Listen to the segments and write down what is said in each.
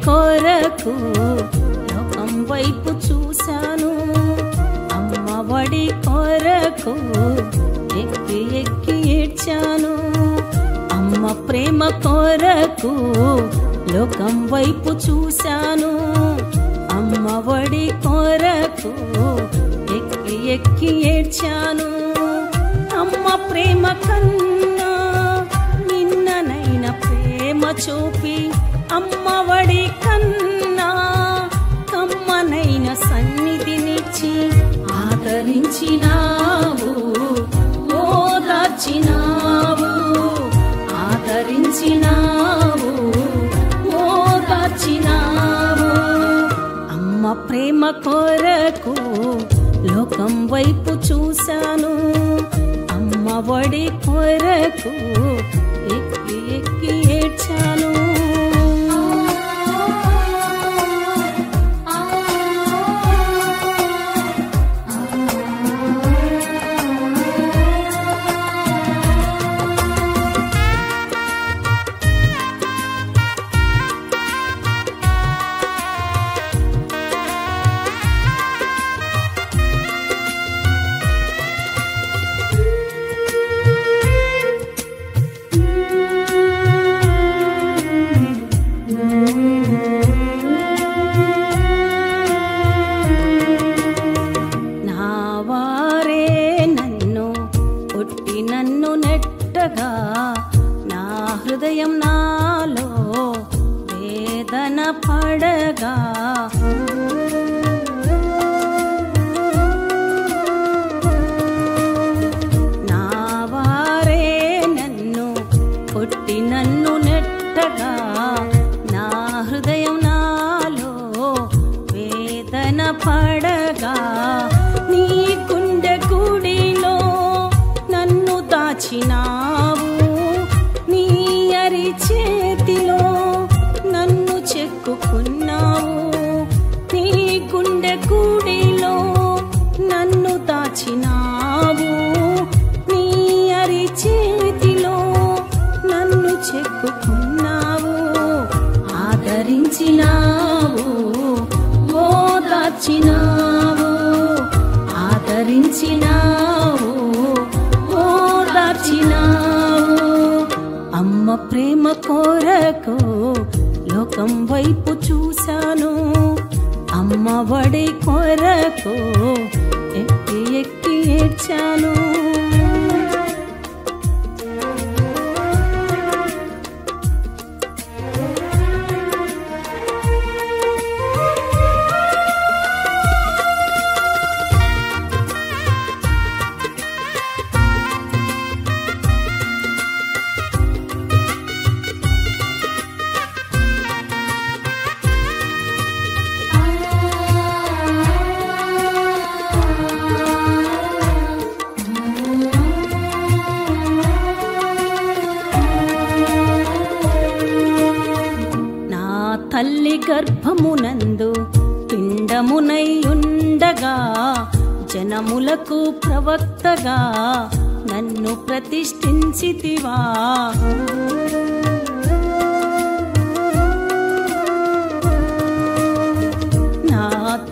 కొరకు లోకం వైపు చూశాను, అమ్మ ఒడి కొరకు ఎక్కి ఎక్కి ఏడ్చాను. అమ్మ ప్రేమ కొరకు లోకం వైపు చూశాను, అమ్మ ఒడి కొరకు ఎక్కి ఎక్కి ఏడ్చాను. అమ్మ ప్రేమ కన్నా నిన్ననైన ప్రేమ చూపి, అమ్మ ఒడి కన్నా కమ్మనైన సన్నిధినిచ్చి ఆదరించినావు, ఓదార్చినావు, ఆదరించినావు, ఓదార్చినావు. అమ్మ ప్రేమ కొరకు లోకం వైపు చూశాను, అమ్మ ఒడి కొరకు ఎక్కి ఎక్కి ఏడ్చాను. నా హృదయం నాలో వేదన పడగా, నా వారే నన్ను కొట్టి నన్ను నెట్టగా, నా హృదయం నాలో వేదన పడగా, నీ గుండె గుడిలో నన్ను దాచినావు, నీ అరి చేతిలో నన్ను చెక్కుకున్నావు. నీ గుండె గుడిలో నన్ను దాచినావు, నీ అరి చేతిలో నన్ను చెక్కుకున్నావు. ఆదరించినావు, ఓదార్చినావు, ఆదరించినావు, ఓదార్చినావు. అమ్మ ప్రేమ కొరకు లోకం వైపు చూశాను, అమ్మ ఒడి కొరకు ఎక్కి ఎక్కి ఏడ్చాను. తల్లి గర్భమునందు పిండమునై ఉండగా, జనములకు ప్రవక్తగా నన్ను ప్రతిష్ఠించితివా. నా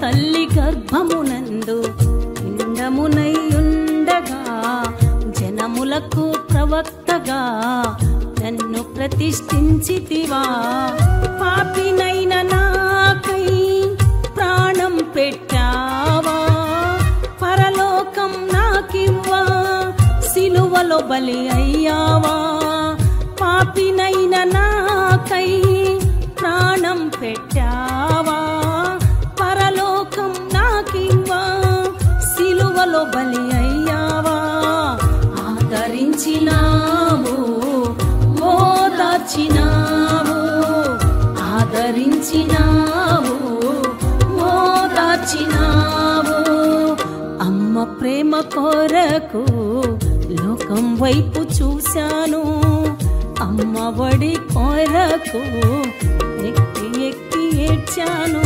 తల్లి గర్భమునందు పిండమునై ఉండగా, జనములకు ప్రవక్తగా నన్ను ప్రతిష్ఠించితివా. పాపినైన నాకై ప్రాణం పెట్టావా, పరలోకం నాకివ్వా సిలువలో బలి అయ్యావా. పాపినైన నాకై ప్రాణం పెట్టావా, పరలోకం నాకివ్వా సిలువలో బలి అయ్యావా. ఆదరించినావు, ఓదార్చినావు, ఆదరించినావు, ఓదార్చినావు. అమ్మ ప్రేమ కొరకు లోకం వైపు చూశాను, అమ్మ ఒడి కొరకు ఎక్కి ఎక్కి ఏడ్చాను.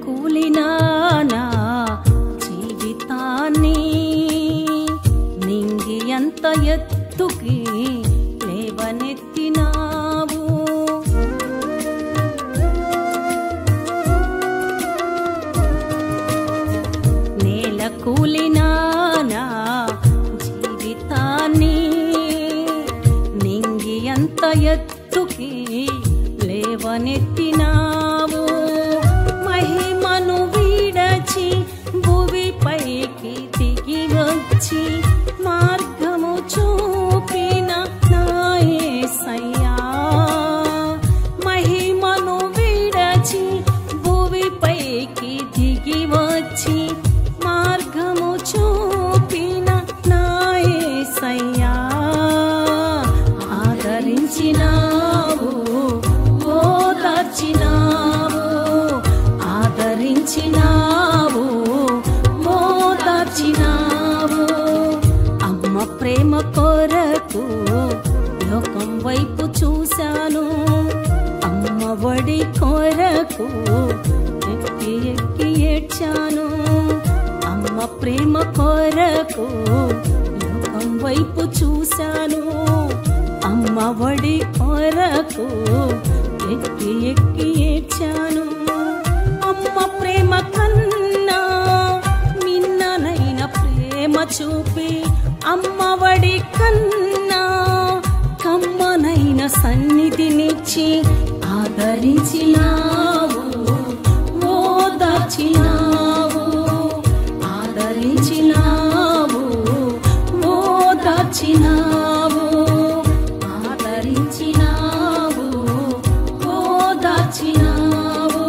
కూలిన నా జీవితాన్ని నింగి ఎంత ఎత్తుకి లేవనెత్తినావు. నేల కూలిన నా జీవితాన్ని నింగి ఎంత ఎత్తుకి లేవనెత్తినావు. మహిమను విడచి భూమిపైకి దిగి వచ్చి మార్గము చూపిన నా యేసయ్యా. మహిమను విడచి భూమిపైకి దిగి వచ్చి మార్గము చూపిన నా యేసయ్యా. ఆదరించినావు, ఓదార్చినావు, ఆదరించినావు, ఓదార్చినావు. అమ్మ ప్రేమ కొరకు లోకం వైపు చూశాను. అమ్మ ఒడి కొరకు ఎక్కి ఎక్కి ఏడ్చాను. అమ్మ ప్రేమ కొరకు లోకం వైపు చూశాను. అమ్మ ఒడి కొరకు ఎక్కి ఎక్కి ఏడ్చాను. అమ్మ ప్రేమ కన్నా మిన్ననైన ప్రేమ చూపి అమ్మ ఒడి కన్నా కమ్మనైన సన్నిధినిచ్చి ఆదరించినావు, ఓదార్చినావు, ఆదరించినావు, ఓదార్చినావు, ఆదరించినావు, ఓదార్చినావు,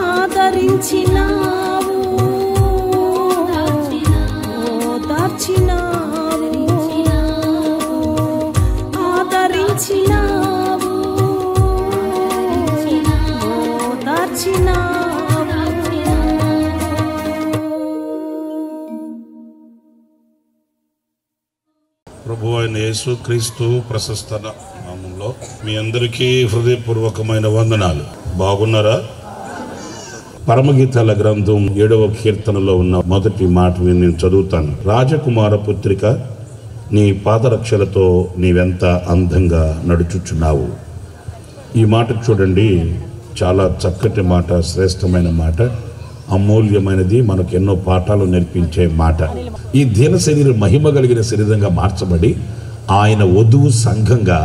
ఆదరించినావు, ఓదార్చినావు, ఆదరించినావు, ఓదార్చినావు. ప్రభు అయిన యేసుక్రీస్తు ప్రశస్త నామములో మీ అందరికీ హృదయపూర్వకమైన వందనాలు. బాగున్నారా? పరమగీతాల గ్రంథం 7వ కీర్తనలో ఉన్న మొదటి మాట నేను చదువుతాను. రాజకుమార పుత్రిక, నీ పాదరక్షలతో నీవెంత అందంగా నడుచుచున్నావు. ఈ మాట చూడండి, చాలా చక్కటి మాట, శ్రేష్టమైన మాట, అమూల్యమైనది, మనకు ఎన్నో పాఠాలు నేర్పించే మాట. ఈ దీన శరీరం మహిమ కలిగిన శరీరంగా మార్చబడి ఆయన వధువు సంఘంగా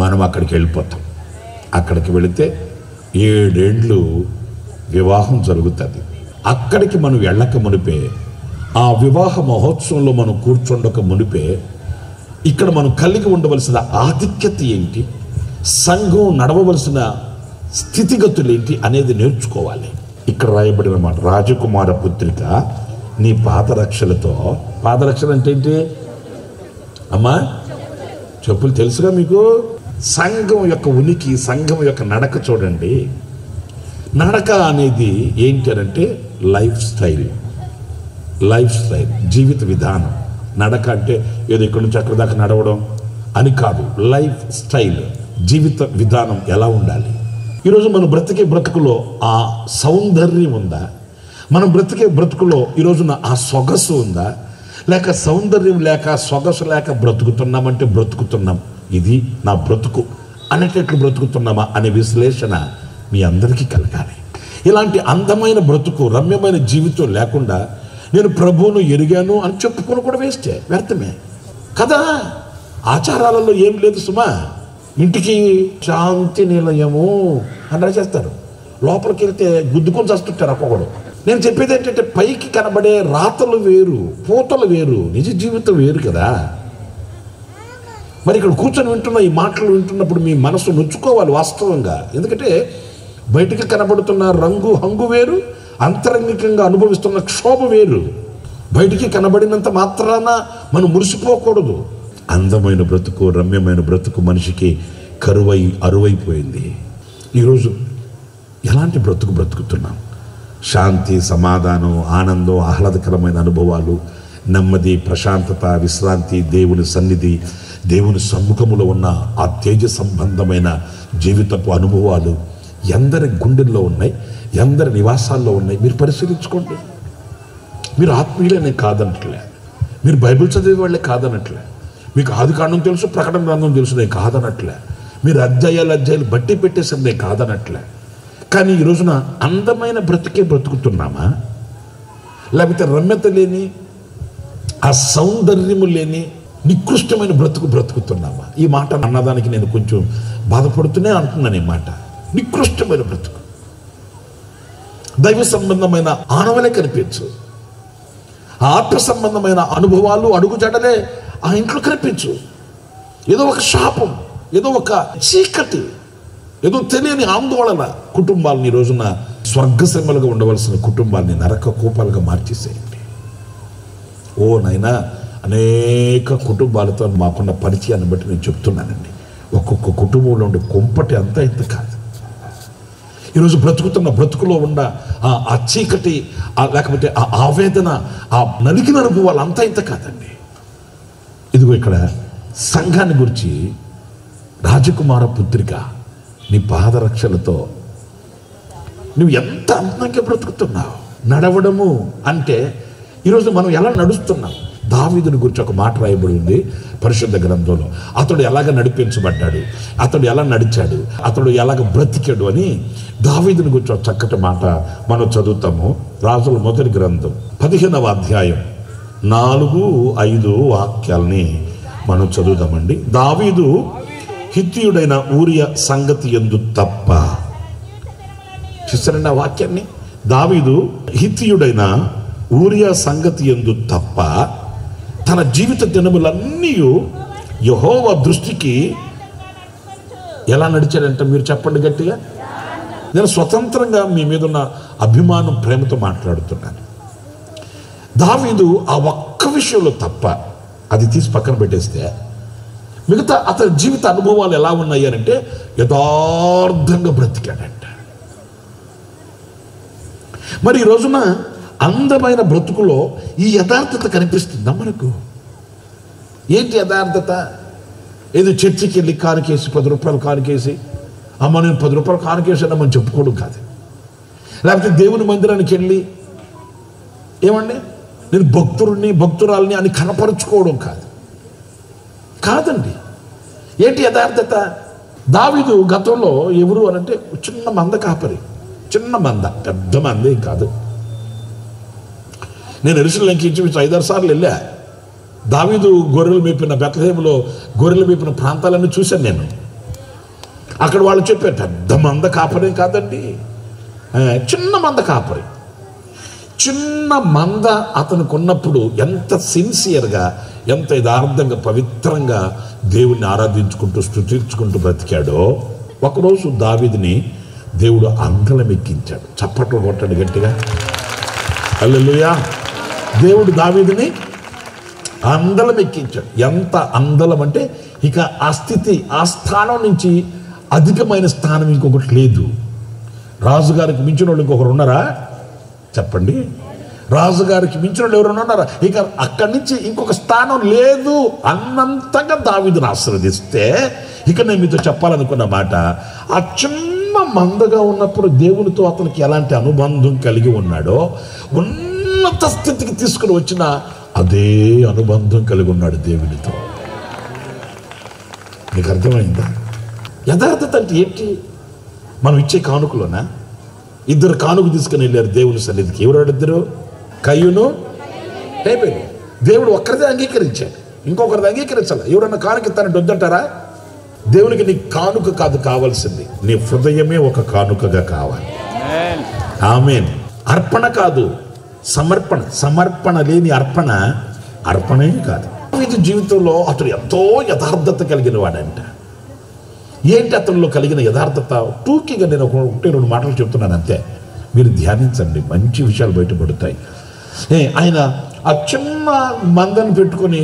మనం అక్కడికి వెళ్ళిపోతాం. అక్కడికి వెళితే 7 ఏళ్ళు వివాహం జరుగుతుంది. అక్కడికి మనం వెళ్ళక మునిపే, ఆ వివాహ మహోత్సవంలో మనం కూర్చుండక మునిపే, ఇక్కడ మనం కలిగి ఉండవలసిన ఆధిక్యత ఏంటి, సంఘం నడవవలసిన స్థితిగతులు ఏంటి అనేది నేర్చుకోవాలి. ఇక్కడ రాయబడిన మాట, రాజకుమార పుత్రిక నీ పాదరక్షలతో. పాదరక్షలు అంటే ఏంటి అమ్మా? చెప్పులు తెలుసుగా మీకు? సంఘం యొక్క ఉనికి, సంఘం యొక్క నడక చూడండి. నడక అనేది ఏంటి అంటే లైఫ్ స్టైల్, లైఫ్ స్టైల్, జీవిత విధానం. నడక అంటే ఏదో ఇక్కడి నుంచి అక్కడ దాకా నడవడం అని కాదు. లైఫ్ స్టైల్, జీవిత విధానం ఎలా ఉండాలి. ఈరోజు మనం బ్రతికే బ్రతుకులో ఆ సౌందర్యం ఉందా? మనం బ్రతికే బ్రతుకులో ఈరోజున ఆ సొగసు ఉందా? లేక సౌందర్యం లేక సొగసు లేక బ్రతుకుతున్నామంటే బ్రతుకుతున్నాం, ఇది నా బ్రతుకు అనేటట్లు బ్రతుకుతున్నామా అనే విశ్లేషణ మీ అందరికీ కలగాలి. ఇలాంటి అందమైన బ్రతుకు, రమ్యమైన జీవితం లేకుండా నేను ప్రభువును ఎరిగాను అని చెప్పుకొని కూడా వేస్తే వ్యర్థమే కదా. ఆచారాలలో ఏం లేదు సుమా. ఇంటికి శాంతి నిలయము అని రాసేస్తారు, లోపలికి వెళ్తే గుద్దుకొని చస్తుంటారు ఒక్కొక్కడు. నేను చెప్పేది ఏంటంటే పైకి కనబడే రాతలు వేరు, పూతలు వేరు, నిజ జీవితం వేరు కదా. మరి ఇక్కడ కూర్చొని వింటున్న ఈ మాటలు వింటున్నప్పుడు మీ మనసు నొచ్చుకోవాలి వాస్తవంగా. ఎందుకంటే బయటికి కనబడుతున్న రంగు హంగు వేరు, అంతరంగికంగా అనుభవిస్తున్న క్షోభ వేరు. బయటికి కనబడినంత మాత్రాన మనం మురిసిపోకూడదు. అందమైన బ్రతుకు, రమ్యమైన బ్రతుకు మనిషికి కరువై అరువైపోయింది. ఈరోజు ఎలాంటి బ్రతుకు బ్రతుకుతున్నాం? శాంతి, సమాధానం, ఆనందం, ఆహ్లాదకరమైన అనుభవాలు, నెమ్మది, ప్రశాంతత, విశ్రాంతి, దేవుని సన్నిధి, దేవుని సమ్ముఖములో ఉన్న ఆ తేజ సంబంధమైన జీవితపు అనుభవాలు ఎందరి గుండెల్లో ఉన్నాయి, ఎందరి నివాసాల్లో ఉన్నాయి మీరు పరిశీలించుకోండి. మీరు ఆత్మీయులనే కాదనట్లే, మీరు బైబిల్ చదివే వాళ్ళే కాదనట్లే, మీకు ఆదికాండం తెలుసు, ప్రకటన గ్రంథం తెలుసు నేను కాదనట్లే, మీరు అధ్యాయాలు బట్టి పెట్టేసరి నేను కాదనట్లే. కానీ ఈ రోజున అందమైన బ్రతికే బ్రతుకుతున్నామా, లేకపోతే రమ్యత లేని ఆ సౌందర్యము లేని నికృష్టమైన బ్రతుకుతున్నామా? ఈ మాట అన్నదానికి నేను కొంచెం బాధపడుతూనే అంటున్నాను. ఈ మాట నికృష్టమైన బ్రతుకు, దైవ సంబంధమైన ఆనవలే కనిపించు, ఆత్మ సంబంధమైన అనుభవాలు అడుగుజాడలే ఆ ఇంట్లో కనిపించు. ఏదో ఒక శాపం, ఏదో ఒక చీకటి, ఏదో తెలియని ఆందోళన కుటుంబాలని ఈ రోజున స్వర్గసీమలుగా ఉండవలసిన కుటుంబాలని నరక కూపాలుగా మార్చేసేయండి. ఓ నైనా, అనేక కుటుంబాలతో మాకున్న పరిచయాన్ని బట్టి నేను చెప్తున్నానండి. ఒక్కొక్క కుటుంబంలో ఉండే కొంపటి అంతా ఇంత కాదు. ఈరోజు బ్రతుకుతున్న బ్రతుకులో ఉన్న ఆ చీకటి, లేకపోతే ఆ ఆవేదన, ఆ నలిగిన అనుభవాలు అంతా ఇంత కాదండి. ఇదిగో ఇక్కడ సంఘాన్ని గురించి రాజకుమార పుత్రిక, నీ పాదరక్షలతో నువ్వు ఎంత అందంగా బ్రతుకుతున్నావు. నడవడము అంటే ఈరోజు మనం ఎలా నడుస్తున్నాం. దావీదుని గురించి ఒక మాట రాయబడి ఉంది పరిశుద్ధ గ్రంథంలో. అతడు ఎలాగ నడిపించబడ్డాడు, అతడు ఎలా నడిచాడు, అతడు ఎలాగ బ్రతికాడు అని దావీదుని గురించి ఒక చక్కటి మాట మనం చదువుతాము. రాజుల మొదటి గ్రంథం 15వ అధ్యాయం 4-5 వాక్యాలని మనం చదువుదామండి. దావీదు హిత్తీయుడైన ఊరియా సంగతి యందు తప్ప, చూస్తారండి ఆ వాక్యాన్ని. దావీదు హిత్తీయుడైన ఊరియా సంగతి యందు తప్ప తన జీవిత దినములన్నీ యెహోవా దృష్టికి ఎలా నడిచాడంట? మీరు చెప్పండి గట్టిగా. నేను స్వతంత్రంగా మీ మీద ఉన్న అభిమానం, ప్రేమతో మాట్లాడుతున్నాను. దావీదు ఆ ఒక్క విషయంలో తప్ప, అది తీసి పక్కన పెట్టేస్తే మిగతా అతని జీవిత అనుభవాలు ఎలా ఉన్నాయి అంటే యథార్థంగా బ్రతికాడంట. మరి ఈ రోజున అందమైన బ్రతుకులో ఈ యథార్థత కనిపిస్తుందా మనకు? ఏంటి యథార్థత? ఏదో చర్చికి వెళ్ళి కానుకేసి 10 రూపాయలు కానుకేసి, అమ్మ నేను 10 రూపాయలు కానుకేసాను మనం చెప్పుకోవడం కాదు. లేకపోతే దేవుని మందిరానికి వెళ్ళి ఏమండి నేను భక్తురాల్ని అని కనపరుచుకోవడం కాదండి. ఏంటి యథార్థత? దావీదు గతంలో ఎవరు అనంటే చిన్న మంద కాపరి, చిన్న మంద, పెద్ద మందే కాదు. నేను యెరూషలేముకి ఇంచుమించు 5-6 సార్లు వెళ్ళా. దావీదు గొర్రెలు మేపిన బెత్లెహేములో గొర్రెలు మేపిన ప్రాంతాలన్నీ చూశాను నేను. అక్కడ వాళ్ళు చెప్పారు పెద్ద మంద కాపరే కాదండి, చిన్న మంద కాపరి. చిన్న మంద అతనికి ఉన్నప్పుడు ఎంత సిన్సియర్గా, ఎంత యథార్థంగా, పవిత్రంగా దేవుణ్ణి ఆరాధించుకుంటూ స్తుతించుకుంటూ బ్రతికాడో, ఒకరోజు దావీదుని దేవుడు అందలం ఎక్కించాడు. చప్పట్లు కొట్టండి గట్టిగా, హల్లెలూయా. దేవుడు దావీదుని అందలం ఎక్కించాడు. ఎంత అందలం అంటే ఇక ఆ స్థితి, ఆ స్థానం నుంచి అధికమైన స్థానం ఇంకొకటి లేదు. రాజుగారికి మించిన వాళ్ళు ఇంకొకరు ఉన్నారా? చెప్పండి. రాజుగారికి మించిన వాళ్ళు ఎవరైనా ఉన్నారా? ఇక అక్కడి నుంచి ఇంకొక స్థానం లేదు అన్నంతగా దావీదుని ఆశీర్వదిస్తే, ఇక నేను మీతో చెప్పాలనుకున్న మాట, ఆ చిన్న మందగా ఉన్నప్పుడు దేవునితో అతనికి ఎలాంటి అనుబంధం కలిగి ఉన్నాడో, ఉన్నత స్థితికి తీసుకుని వచ్చిన అదే అనుబంధం కలిగి ఉన్నాడు దేవునితో. మీకు అర్థమైందా? యథార్థత అంటే ఏంటి? మనం ఇచ్చే కానుకలోనా? 2 కానుక తీసుకుని వెళ్ళారు దేవుని సన్నిధికి. ఎవరు ఇద్దరు? కయ్యూను, హేబెలు. దేవుడు ఒక్కరిదే అంగీకరించాడు, ఇంకొకరిది అంగీకరించాలి. ఎవరన్నా కానుక ఇస్తానంటే వద్దంటారా? దేవునికి నీ కానుక కాదు కావాల్సింది, నీ హృదయమే ఒక కానుకగా కావాలి. ఆమేన్. అర్పణ కాదు, సమర్పణ. సమర్పణ లేని అర్పణే కాదు. ఇది జీవితంలో అతడు ఎంతో యథార్థత కలిగిన వాడంట. ఏంటి అతనిలో కలిగిన యథార్థత? టూకీగా నేను 1-2 మాటలు చెప్తున్నాను అంతే, మీరు ధ్యానించండి, మంచి విషయాలు బయటపడతాయి. ఆయన ఆ చిన్న మందని పెట్టుకొని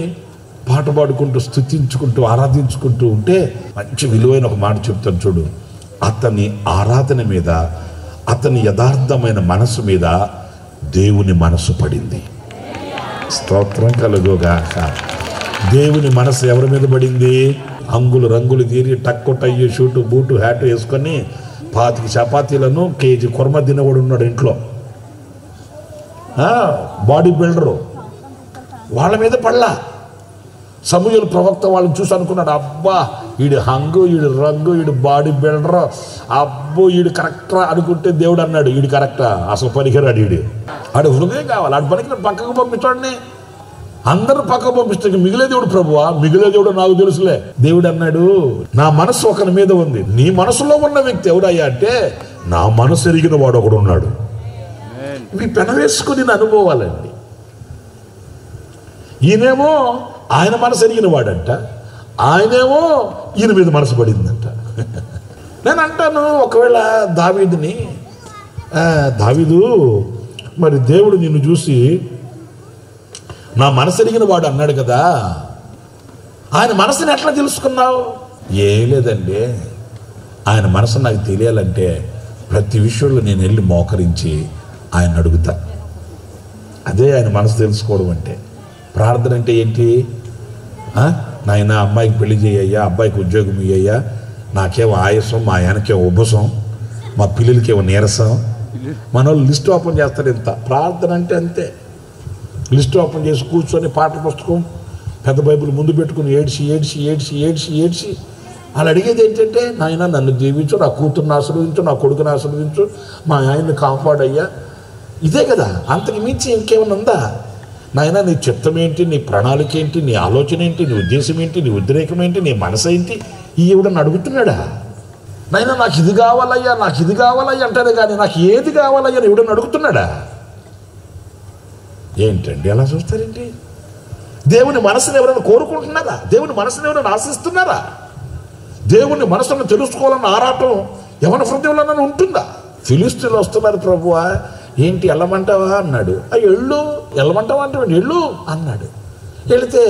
పాట పాడుకుంటూ, స్తుతించుకుంటూ, ఆరాధించుకుంటూ ఉంటే మంచి విలువైన ఒక మాట చెప్తాను చూడు. అతని ఆరాధన మీద, అతని యథార్థమైన మనసు మీద దేవుని మనసు పడింది. స్తోత్రం కలుగుగాక. దేవుని మనసు ఎవరి మీద పడింది? రంగులు తీరి టక్కు టయ్యి షూటు బూటు హ్యాటు వేసుకొని 25 చపాతీలను కేజీ కుర్మ తినేవాడు ఉన్నాడు ఇంట్లో, బాడీ బిల్డరు. వాళ్ళ మీద పడలా. సమూయేలు ప్రవక్త వాళ్ళని చూసి అనుకున్నాడు, అబ్బా ఈడు హంగు, ఈడు రంగు, ఈడు బాడీ బిల్డర్, అబ్బో ఈడు కరెక్టరా అనుకుంటే దేవుడు అన్నాడు, ఈడు కరెక్టా, అసలు పనికిరాడు, ఆడు హృదయం కావాలి, ఆడు పనికి పక్కకు పంపించండి. అందరూ పక్కకు పంపిస్తే మిగిలే దేవుడు ప్రభువా, మిగిలే దేవుడు నాకు తెలుసులే. దేవుడు అన్నాడు, నా మనసు ఒకరి మీద ఉంది. నీ మనసులో ఉన్న వ్యక్తి ఎవడయ్యా అంటే, నా మనసు ఎరిగిన వాడు ఒకడు ఉన్నాడు. ఇవి పెనవేసుకుని అనుభవాలండి. ఈయనేమో ఆయన మనసు ఎరిగిన వాడంట, ఆయనేమో ఈయన మీద మనసు పడిందంట. నేను అంటాను, ఒకవేళ దావీదు మరి దేవుడు నిన్ను చూసి నా మనసు ఎరిగిన వాడు అన్నాడు కదా, ఆయన మనసుని ఎట్లా తెలుసుకున్నావు? ఏం లేదండి, ఆయన మనసు నాకు తెలియాలంటే ప్రతి విషయంలో నేను వెళ్ళి మోకరించి ఆయన అడుగుతా. అదే ఆయన మనసు తెలుసుకోవడం అంటే. ప్రార్థన అంటే ఏంటి? నాయన అమ్మాయికి పెళ్లి చేయయ్యా, అబ్బాయికి ఉద్యోగం ఇయ్యయ్యా, నాకేమో ఆయాసం, మా ఆయనకేమో ఉబ్బసం, మా పిల్లలకేమో నీరసం. మన వాళ్ళు లిస్ట్ ఓపెన్ చేస్తారు. ఇంత ప్రార్థన అంటే అంతే. లిస్ట్ ఓపెన్ చేసి కూర్చొని పాటల పుస్తకం పెద్ద బైబిల్ ముందు పెట్టుకుని ఏడ్చి వాళ్ళు అడిగేది ఏంటంటే, నాయన నన్ను దీవించు, నా కూతుర్ని ఆశీర్వదించు, నా కొడుకుని ఆశీర్వదించు, మా ఆయన్ని కాపాడయ్యా. ఇదే కదా, అంతకు మించి ఇంకేమైనా ఉందా? నాయన నీ చిత్తం ఏంటి, నీ ప్రణాళిక ఏంటి, నీ ఆలోచన ఏంటి, నీ ఉద్దేశం ఏంటి, నీ ఉద్రేకం ఏంటి, నీ మనసు ఏంటి? ఈవిడని అడుగుతున్నాడా? నాయన నాకు ఇది కావాలయ్యా, నాకు ఇది కావాలయ్యా అంటారే కానీ నాకు ఏది కావాలయ్యా అని ఈవిడని అడుగుతున్నాడా? ఏంటండి అలా చూస్తారేంటి? దేవుని మనసుని ఎవరైనా కోరుకుంటున్నారా? దేవుని మనసుని ఎవరైనా ఆశిస్తున్నారా? దేవుని మనసును తెలుసుకోవాలన్న ఆరాటం ఎవరి హృదయంలోనైనా ఉంటుందా? ఫిలిష్తీయులు వస్తున్నారు ప్రభువా, ఏంటి వెళ్ళమంటావా అన్నాడు. వెళ్ళమంటావా అంటే ఎళ్ళు అన్నాడు. వెళితే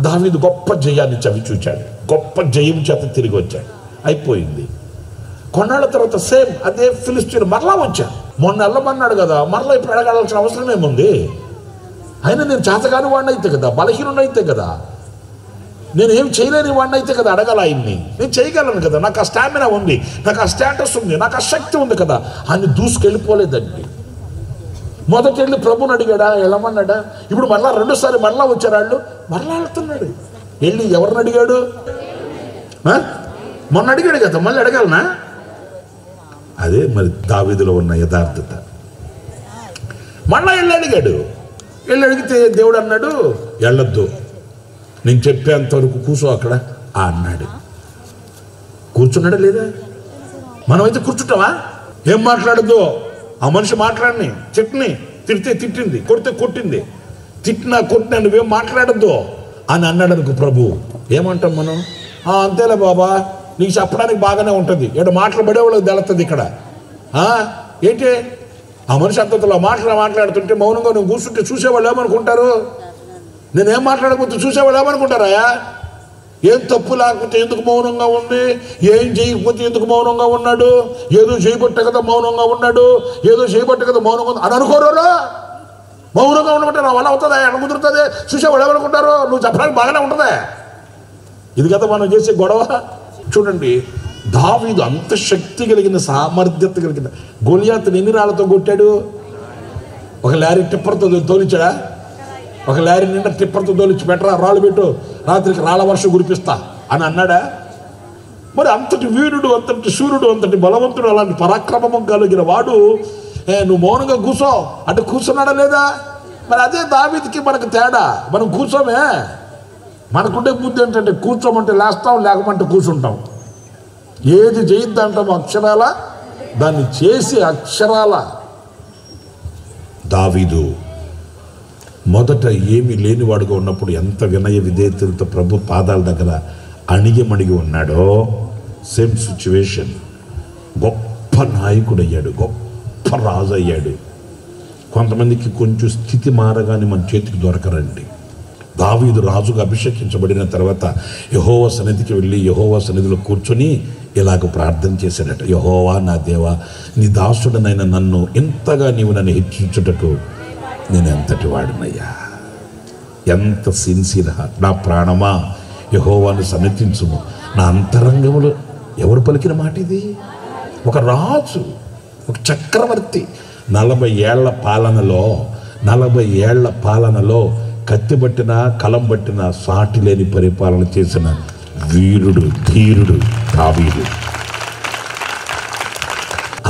దావీదు గొప్ప జయాన్ని చవి చూచాడు, గొప్ప జయం చేత తిరిగి వచ్చాడు. అయిపోయింది. కొన్నాళ్ళ తర్వాత సేమ్ అదే ఫిలిష్తీయులు మరలా వచ్చాడు. మొన్న వెళ్ళమన్నాడు కదా, మరలా ఇప్పుడు అడగాల్సిన అవసరం ఏముంది? అయినా నేను చేతగాని వాడిని అయితే కదా, బలహీనుడు అయితే కదా, నేనేం చేయలేని వాడిని అయితే కదా అడగాల ఆయన్ని. నేను చేయగలను కదా, నాకు ఆ స్టామినా ఉంది, నాకు ఆ స్టేటస్ ఉంది, నాకు ఆ శక్తి ఉంది కదా. ఆయన దూసుకెళ్ళిపోలేదండి. మొదట వెళ్ళి ప్రభుని అడిగాడా, వెళ్ళమన్నాడా? ఇప్పుడు మరలా 2సారి మరలా వచ్చారు వాళ్ళు, మరలా వెళ్తున్నాడు. వెళ్ళి ఎవరిని అడిగాడు? మొన్న అడిగాడు కదా, మళ్ళీ అడగాలనా? అదే మరి దావీదులో ఉన్న యథార్థత. మళ్ళా వెళ్ళి అడిగాడు. వెళ్ళి అడిగితే దేవుడు అన్నాడు, వెళ్ళొద్దు, నేను చెప్పేంతవరకు కూర్చో అక్కడ అన్నాడు. కూర్చున్నాడా లేదా? మనమైతే కూర్చుంటావా? ఏం మాట్లాడద్దు, ఆ మనిషి మాట్లాడిని, తిడితే తిట్టింది, కొడితే కొట్టింది, తిట్టినా కొట్టినా నువ్వేం మాట్లాడద్దు అని అన్నాడు అనుకో ప్రభు. ఏమంటాం మనం? అంతేలే బాబా, నీకు చెప్పడానికి బాగానే ఉంటుంది, ఇక్కడ మాట్లాడేవాళ్ళకి తెలుస్తుంది. ఇక్కడ ఏంటి ఆ మనిషి అంతలో మాట్లాడుతుంటే మౌనంగా నువ్వు కూర్చుంటే చూసేవాళ్ళు ఏమనుకుంటారు? నేనేం మాట్లాడకపోతే చూసేవాళ్ళు ఏమనుకుంటారా? ఏం తప్పు లేకపోతే ఎందుకు మౌనంగా ఉంది, ఏం చేయకపోతే ఎందుకు మౌనంగా ఉన్నాడు, ఏదో చేయబట్టే కదా మౌనంగా ఉన్నాడు, ఏదో చేయబట్టే కదా మౌనంగా ఉంది అని అనుకోరు. మౌనంగా ఉండమంటే నా వల్ల అవుతుందా, ఎలా కుదురుతుంది? చూసేవాళ్ళు ఏమనుకుంటారు? నువ్వు చెప్పడానికి బాగానే ఉంటుందా? ఇది కదా మనం చేసే గొడవ. చూడండి, దావీదు అంత శక్తి కలిగిన, సామర్థ్యత కలిగిన గొలియాతుని ఎన్ని రాళ్లతో కొట్టాడు? ఒక లారీ టిప్పర్తో తోలించాడా? ఒక లారీ నిండా టిప్పర్తో తోలించి పెట్టరా, రాళ్ళు పెట్టు, రాత్రికి రాళ్ళ వర్షం కురిపిస్తా అని అన్నాడా? మరి అంతటి వీరుడు, అంతటి సూర్యుడు, అంతటి బలవంతుడు, అలాంటి పరాక్రమం కలిగిన వాడు నువ్వు మౌనంగా కూర్చో అంటే కూర్చున్నాడా లేదా? మరి అదే దావీదుకి మనకు తేడా. మనం కూర్చోమే. మనకుండే బుద్ధి ఏంటంటే కూర్చోమంటే లేస్తాం, లేకమంటే కూర్చుంటాం. ఏది చేయొద్దంటాం అక్షరాల, దాన్ని చేసి అక్షరాల. దావీదు మొదట ఏమీ లేనివాడుగా ఉన్నప్పుడు ఎంత వినయ విధేయతలతో ప్రభు పాదాల దగ్గర అణిగిమణిగి ఉన్నాడో, సేమ్ సిచ్యువేషన్ గొప్ప నాయకుడు అయ్యాడు, గొప్ప రాజు అయ్యాడు. కొంతమందికి కొంచెం స్థితి మారగానే మన చేతికి దొరకరండి. దావీదు రాజుగా అభిషేకించబడిన తర్వాత యెహోవా సన్నిధికి వెళ్ళి యెహోవా సన్నిధిలో కూర్చొని ఇలాగ ప్రార్థన చేశాడట. యెహోవా నా దేవా, నీ దాసుడనైన నన్ను ఇంతగా నీవు నన్ను హెచ్చించుటకు నేను ఎంతటి వాడినయ్యా, ఎంత సిన్సియర్ హార్ట్. నా ప్రాణమా యెహోవాను సన్నతించుము, నా అంతరంగములో. ఎవరు పలికిన మాట ఇది? ఒక రాజు, ఒక చక్రవర్తి 40 ఏళ్ల పాలనలో కత్తిబట్టిన కలం పట్టిన సాటి లేని పరిపాలన చేసిన వీరుడు, ధీరుడు దావీదు.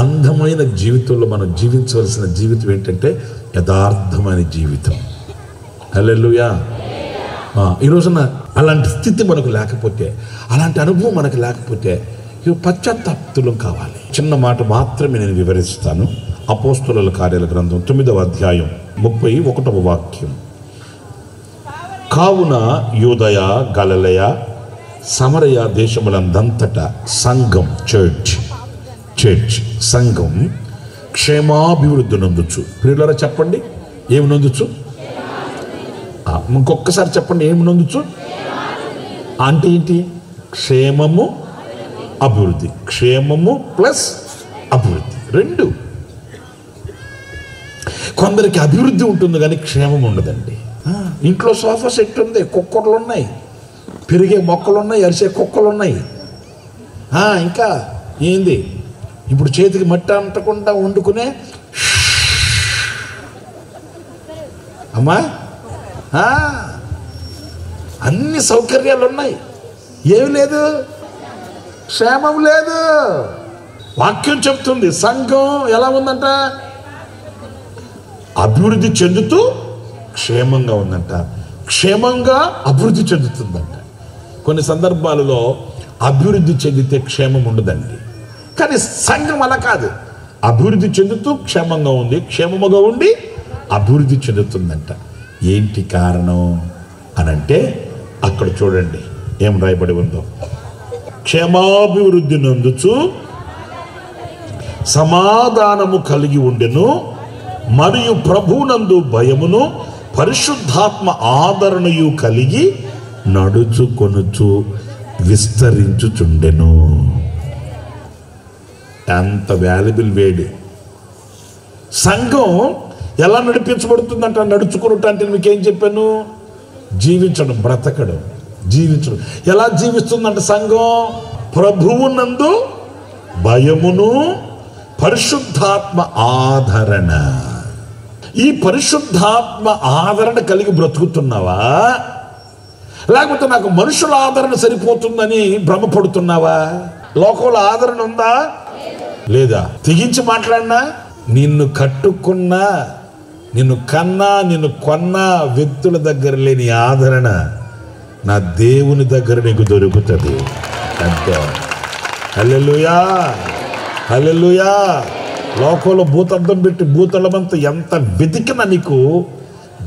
అందమైన జీవితంలో మనం జీవించవలసిన జీవితం ఏంటంటే యథార్థమైన జీవితం. హల్లెలూయా. ఈ రోజున అలాంటి స్థితి మనకు లేకపోతే, అలాంటి అనుభవం మనకు లేకపోతే పశ్చాత్తాపతులం కావాలి. చిన్న మాట మాత్రమే నేను వివరిస్తాను. అపోస్తలుల కార్యాల గ్రంథం 9వ అధ్యాయం 31వ వాక్యం. కావున యూదయ, గలిలయ, సమరయ దేశములందంతటా సంఘం, చర్చ్ సంఘం క్షేమాభివృద్ధి నొందుచు. ప్రియులారా చెప్పండి, ఏమి నొందుచు? ఇంకొకసారి చెప్పండి, ఏమి నొందుచు అంటే ఏంటి? క్షేమము, అభివృద్ధి. క్షేమము ప్లస్ అభివృద్ధి, రెండు. కొందరికి అభివృద్ధి ఉంటుంది కానీ క్షేమం ఉండదండి. ఇంట్లో సోఫా సెట్ ఉంది, కుక్కర్లు ఉన్నాయి, పెరిగే మొక్కలు ఉన్నాయి, అరిసే కుక్కలు ఉన్నాయి. ఇంకా ఏంది, ఇప్పుడు చేతికి మట్టి అంటకుండా వండుకునే అమ్మా అన్ని సౌకర్యాలు ఉన్నాయి, ఏమి లేదు, క్షేమం లేదు. వాక్యం చెప్తుంది సంఘం ఎలా ఉందంట? అభివృద్ధి చెందుతూ క్షేమంగా ఉందంట, క్షేమంగా అభివృద్ధి చెందుతుందంట. కొన్ని సందర్భాలలో అభివృద్ధి చెందితే క్షేమం ఉండదండి, కానీ సంఘం అలా కాదు. అభివృద్ధి చెందుతూ క్షేమంగా ఉంది, క్షేమముగా ఉండి అభివృద్ధి చెందుతుందంట. ఏంటి కారణం అనంటే అక్కడ చూడండి ఏం రాయబడి ఉందో. క్షేమాభివృద్ధి నందుచు సమాధానము కలిగి ఉండెను, మరియు ప్రభునందు భయమును పరిశుద్ధాత్మ ఆదరణయు కలిగి నడుచుకొనుచు విస్తరించుచుండెను. ఎంత వాల్యుబుల్ వేడి. సంఘం ఎలా నడిపించబడుతుందంట? నడుచుకున్నట్టు అంటే మీకేం చెప్పాను? జీవించడం, బ్రతకడం, జీవించడం. ఎలా జీవిస్తుందంట సంఘం? ప్రభువునందు భయమును పరిశుద్ధాత్మ ఆదరణ. ఈ పరిశుద్ధాత్మ ఆదరణ కలిగి బ్రతుకుతున్నావా? లేకపోతే నాకు మనుషుల ఆదరణ సరిపోతుందని భ్రమపడుతున్నావా? లోకంలో ఆదరణ ఉందా లేదా? తెగించి మాట్లాడినా, నిన్ను కట్టుకున్నా, నిన్ను కన్నా, నిన్ను కొన్నా వ్యక్తుల దగ్గర లేని ఆదరణ నా దేవుని దగ్గర నీకు దొరుకుతుంది అంతే. హల్లెలూయా, హల్లెలూయా. లోకంలో భూతద్దం పెట్టి భూతలమంతా ఎంత వెతికినా నీకు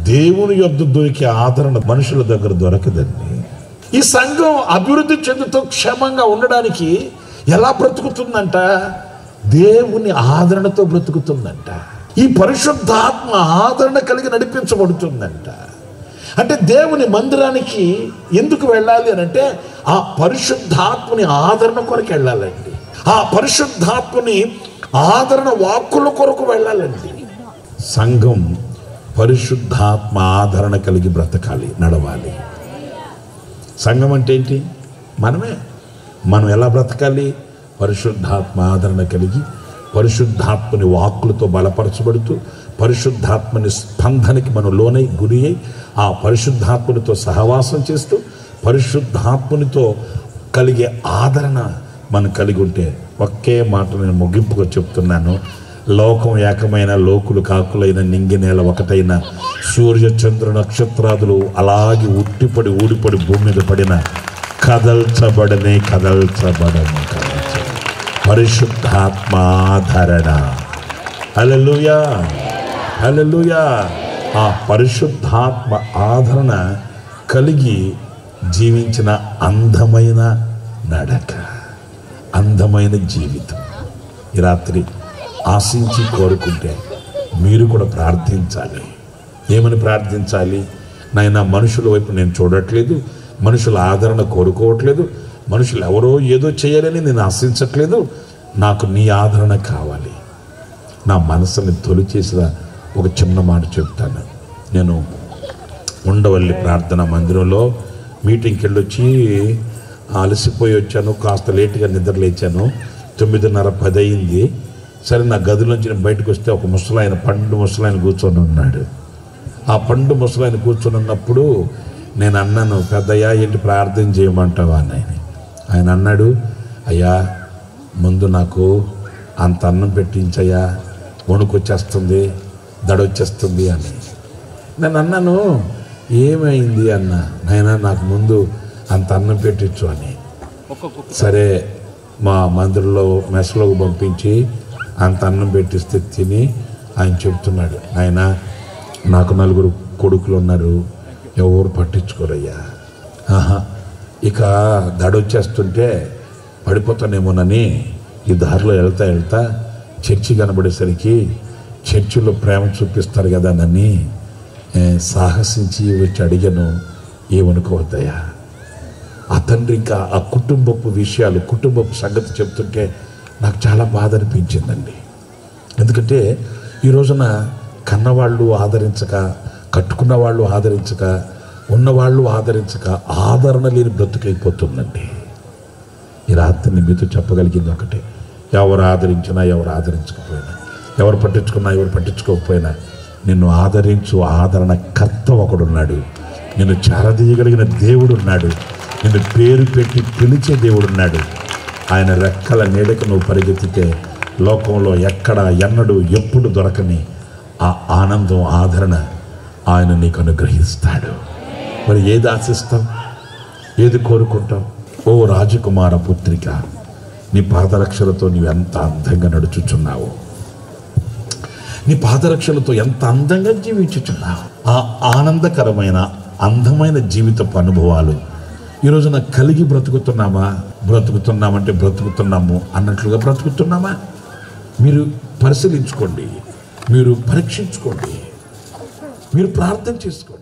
దేవుని యొద్ద దొరికే ఆదరణ మనుషుల దగ్గర దొరకదండి. ఈ సంఘం అభివృద్ధి చెందుతూ క్షేమంగా ఉండడానికి ఎలా బ్రతుకుతుందంట? దేవుని ఆదరణతో బ్రతుకుతుందంట. ఈ పరిశుద్ధాత్మ ఆదరణ కలిగి నడిపించబడుతుందంట. అంటే దేవుని మందిరానికి ఎందుకు వెళ్ళాలి అని అంటే ఆ పరిశుద్ధాత్మని ఆదరణ కొరకు వెళ్ళాలండి. ఆ పరిశుద్ధాత్మని ఆదరణ వాక్కుల కొరకు వెళ్ళాలండి. సంఘం పరిశుద్ధాత్మ ఆదరణ కలిగి బ్రతకాలి, నడవాలి. సంఘం అంటే ఏంటి? మనమే. మనం ఎలా బ్రతకాలి? పరిశుద్ధాత్మ ఆదరణ కలిగి, పరిశుద్ధాత్మని వాక్కులతో బలపరచబడుతూ, పరిశుద్ధాత్మని స్పందనకి మనం లోనై గురి అయి ఆ పరిశుద్ధాత్మనితో సహవాసం చేస్తూ, పరిశుద్ధాత్మనితో కలిగే ఆదరణ మనం కలిగి ఉంటే, ఒకే మాట నేను ముగింపుగా చెప్తున్నాను, లోకం ఏకమైన, లోకులు కాకులైన, నింగి నేల ఒకటైన, సూర్య చంద్ర నక్షత్రాదులు అలాగే ఉట్టిపడి ఊడిపడి భూమి మీద పడిన కదల్చబడనే పరిశుద్ధాత్మ ఆదరణ. హల్లెలూయా, హల్లెలూయా. ఆ పరిశుద్ధాత్మ ఆదరణ కలిగి జీవించిన అందమైన నడక, అందమైన జీవితం ఈ రాత్రి ఆశించి కోరుకుంటే మీరు కూడా ప్రార్థించాలి. ఏమని ప్రార్థించాలి? నాయనా, మనుషుల వైపు నేను చూడట్లేదు, మనుషుల ఆదరణ కోరుకోవట్లేదు, మనుషులు ఎవరో ఏదో చేయాలని నేను ఆశించట్లేదు, నాకు నీ ఆదరణ కావాలి. నా మనసుని తొలిచేసిన ఒక చిన్న మాట చెప్తాను. నేను ఉండవల్లి ప్రార్థనా మందిరంలో మీటింగ్కి వెళ్ళొచ్చి అలసిపోయి వచ్చాను, కాస్త లేటుగా నిద్ర లేచాను. 9:30, 10 అయింది. సరే, నా గదిలోంచి నేను బయటకు వస్తే ఒక ముసలాయన, పండు ముసలాయన కూర్చొని ఉన్నాడు. ఆ పండు ముసలాయన కూర్చొని ఉన్నప్పుడు నేను అన్నాను, పెద్దయ్యా ఏంటి ప్రార్థన చేయమంటావా అని. ఆయన అన్నాడు, అయ్యా ముందు నాకు అంత అన్నం పెట్టించయ్యా, వణుకొచ్చేస్తుంది, దడొచ్చేస్తుంది అని. నేను అన్నాను, ఏమైంది అన్న. నాయనా నాకు ముందు అంత అన్నం పెట్టించు అని. సరే, మా మందిరంలో మెస్లోకి పంపించి అంత అన్నం పెట్టిస్తే తిని ఆయన చెప్తున్నాడు, నాయనా నాకు 4 కొడుకులు ఉన్నారు, ఎవరు పట్టించుకోరయ్యా. ఇక దడొచ్చేస్తుంటే పడిపోతానేమోనని ఈ దారిలో వెళ్తా చర్చి కనబడేసరికి చర్చిలో ప్రేమ చూపిస్తారు కదా నన్ను సాహసించి వచ్చి అడిగాను, ఏమనుకోవద్దయ్యా. ఆ తండ్రి ఇంకా ఆ కుటుంబపు విషయాలు, కుటుంబపు సంగతి చెప్తుంటే నాకు చాలా బాధ అనిపించిందండి. ఎందుకంటే ఈ రోజున కన్నవాళ్ళు ఆదరించక, కట్టుకున్న వాళ్ళు ఆదరించక, ఉన్నవాళ్ళు ఆదరించక ఆదరణ లేని బ్రతుకైపోతుందండి. ఈ రాత్రిని మీతో చెప్పగలిగింది ఒకటే, ఎవరు ఆదరించినా ఎవరు ఆదరించకపోయినా, ఎవరు పట్టించుకున్నా ఎవరు పట్టించుకోకపోయినా నిన్ను ఆదరించు ఆదరణ కర్త ఒకడున్నాడు. నిన్ను చేరదీయగలిగిన దేవుడు ఉన్నాడు. నిన్ను పేరు పెట్టి పిలిచే దేవుడున్నాడు. ఆయన రెక్కల నీడకు నువ్వు పరిగెత్తితే లోకంలో ఎక్కడ ఎన్నడూ ఎప్పుడు దొరకని ఆ ఆనందం, ఆదరణ ఆయన నీకు అనుగ్రహిస్తాడు. మరి ఏది ఆశిస్తాం, ఏది కోరుకుంటాం? ఓ రాజకుమార పుత్రిక, నీ పాదరక్షలతో నీవు ఎంత అందంగా నడుచుచున్నావు, నీ పాదరక్షలతో ఎంత అందంగా జీవించుచున్నావు. ఆ ఆనందకరమైన అందమైన జీవితపు అనుభవాలు ఈరోజు నాకు కలిగి బ్రతుకుతున్నామంటే బ్రతుకుతున్నాము అన్నట్లుగా బ్రతుకుతున్నామా? మీరు పరిశీలించుకోండి, మీరు పరీక్షించుకోండి, మీరు ప్రార్థన చేసుకోండి.